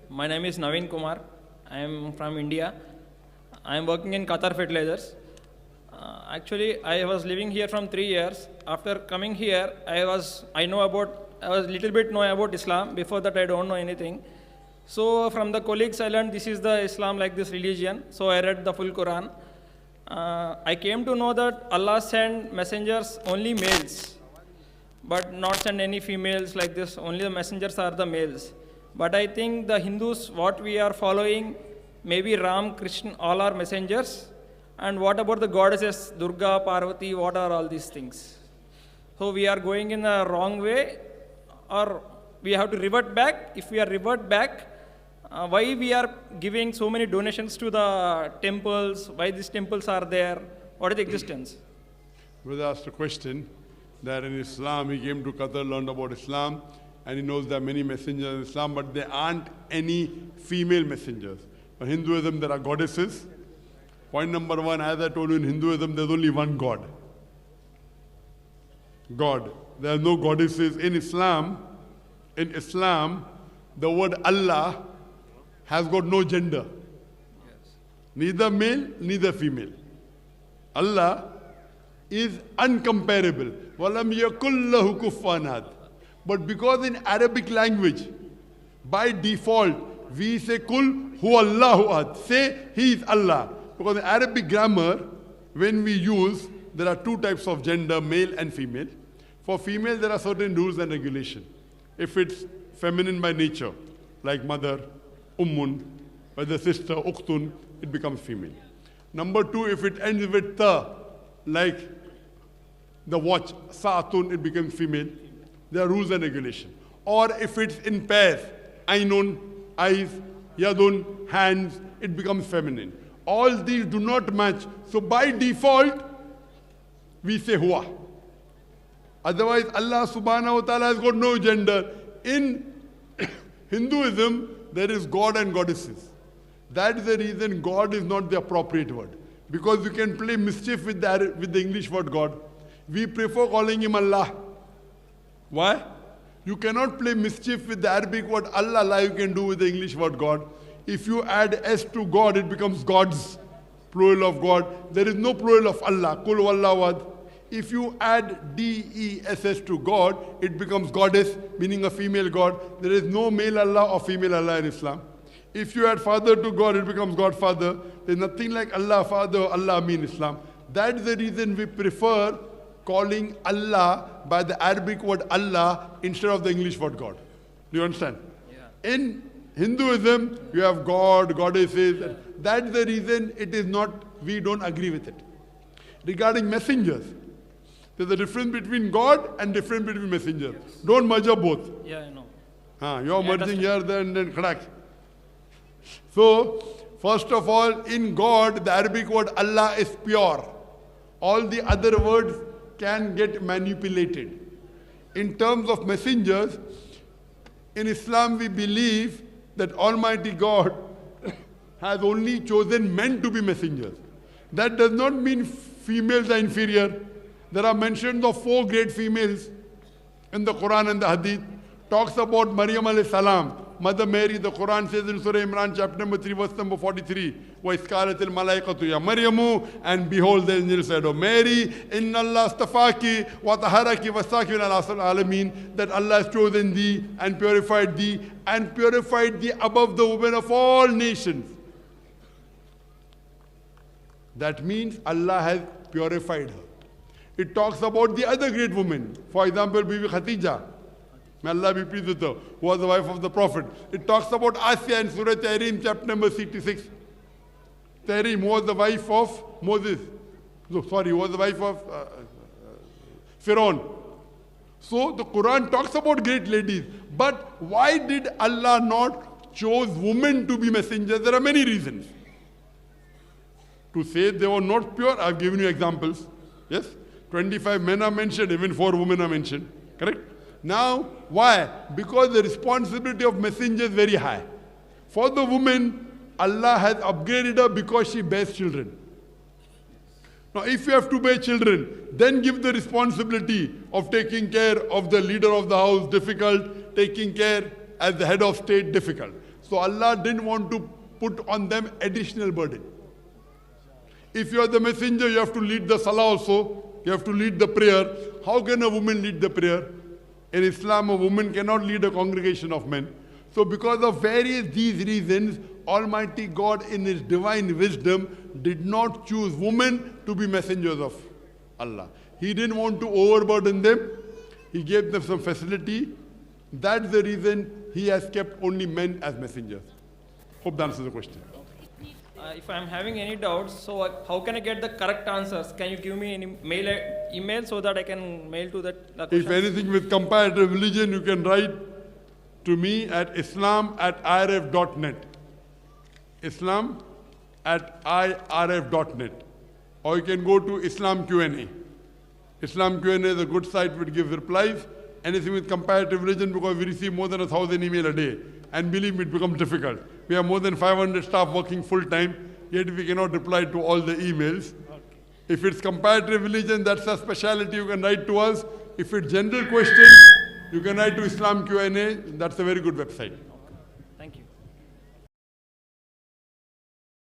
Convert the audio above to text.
My name is Naveen Kumar. I am from India. I am working in Qatar Fertilizers. Actually, I was living here from 3 years. After coming here, I was little bit know about Islam. Before that, I don't know anything. So from the colleagues, I learned this is the Islam like this religion. So I read the full Quran. I came to know that Allah sent messengers only males, but not send any females like this. Only the messengers are the males. But I think the Hindus, what we are following, maybe Ram, Krishna, all are messengers. And what about the goddesses, Durga, Parvati, what are all these things? So we are going in the wrong way, or we have to revert back. If we are revert back, why we are giving so many donations to the temples? Why these temples are there? What is the existence? Brother asked a question that in Islam, he came to Qatar, learned about Islam, and he knows there are many messengers in Islam, but there aren't any female messengers. In Hinduism, there are goddesses. Point number one, as I told you, in Hinduism, there's only one God. God. There are no goddesses. In Islam, the word Allah has got no gender. Yes. Neither male, neither female. Allah is uncomparable. وَلَمْ يَكُلْ لَهُ كُفُوًا أَحَدٌ. But because in Arabic language, by default, we say Kul huwa Allahu ahad. Say He is Allah. Because in Arabic grammar, when we use, there are two types of gender, male and female. For female, there are certain rules and regulations. If it's feminine by nature, like mother, ummun, whether sister, uktun, it becomes female. Number two, if it ends with ta, like the watch, sa'atun, it becomes female. There are rules and regulations. Or if it's in pairs, ainun, eyes, yadun, hands, it becomes feminine. All these do not match. So by default, we say huwa. Otherwise, Allah subhanahu wa ta'ala has got no gender. In Hinduism, there is God and goddesses. That is the reason God is not the appropriate word. Because you can play mischief with the English word God. We prefer calling him Allah. Why? You cannot play mischief with the Arabic word Allah like you can do with the English word God. If you add S to God, it becomes gods, plural of God. There is no plural of Allah, Kul Wallahu. If you add D-E-S-S to God, it becomes goddess, meaning a female God. There is no male Allah or female Allah in Islam. If you add father to God, it becomes Godfather. There's nothing like Allah, Father, or Allah in Islam. That's the reason we prefer calling Allah by the Arabic word Allah instead of the English word God. Do you understand? Yeah. In Hinduism, you have God, goddesses. Yeah. That's the reason it is not, we don't agree with it. Regarding messengers, there's a difference between God and difference between messengers. Yes. Don't merge up both. Yeah, I know. You're merging here, then correct. So, first of all, in God, the Arabic word Allah is pure. All the other words can get manipulated. In terms of messengers, in Islam we believe that Almighty God has only chosen men to be messengers. That does not mean females are inferior. There are mentions of 4 great females in the Quran and the Hadith. Talks about Maryam alayhi salam, Mother Mary. The Quran says in Surah Imran, chapter number 3, verse number 43, وَإِسْكَالَتِ الْمَلَائِكَةُ يَا مَرْيَمُ, and behold, the angel said, O Mary, إِنَّ اللَّهَ اسْتَفَاكِ وَطَهَرَكِ وَاسْتَاكِ مِنَ الْعَالَمِينَ, that Allah has chosen thee and purified thee above the women of all nations. That means Allah has purified her. It talks about the other great women. For example, Bibi Khatija, may Allah be pleased with her, who was the wife of the Prophet. It talks about Asya in Surah Tahrim, chapter number 66. Tahrim was the wife of Moses. Was the wife of Pharaoh. So the Quran talks about great ladies. But why did Allah not choose women to be messengers? There are many reasons. To say they were not pure, I've given you examples. Yes? 25 men are mentioned, even 4 women are mentioned. Correct? Now, why? Because the responsibility of messenger is very high. For the woman, Allah has upgraded her because she bears children. Now, if you have to bear children, then give the responsibility of taking care of the leader of the house, difficult, taking care as the head of state, difficult. So So Allah didn't want to put on them additional burden. If you are the messenger, you have to lead the salah also. You have to lead the prayer. How can a woman lead the prayer? In Islam, a woman cannot lead a congregation of men. So because of various these reasons, Almighty God in His divine wisdom did not choose women to be messengers of Allah. He didn't want to overburden them. He gave them some facility. That's the reason He has kept only men as messengers. Hope that answers the question. If I'm having any doubts, so how can I get the correct answers? Can you give me any email so that I can mail to that? If anything with comparative religion, you can write to me at islam@irf.net. Islam@irf.net. Or you can go to Islam Q&A. Islam Q&A is a good site which gives replies. Anything with comparative religion, because we receive more than 1,000 emails a day. And believe me, it becomes difficult. We have more than 500 staff working full time, yet we cannot reply to all the emails. Okay. If it's comparative religion, that's a specialty, you can write to us. If it's general question, you can write to Islam Q&A. That's a very good website.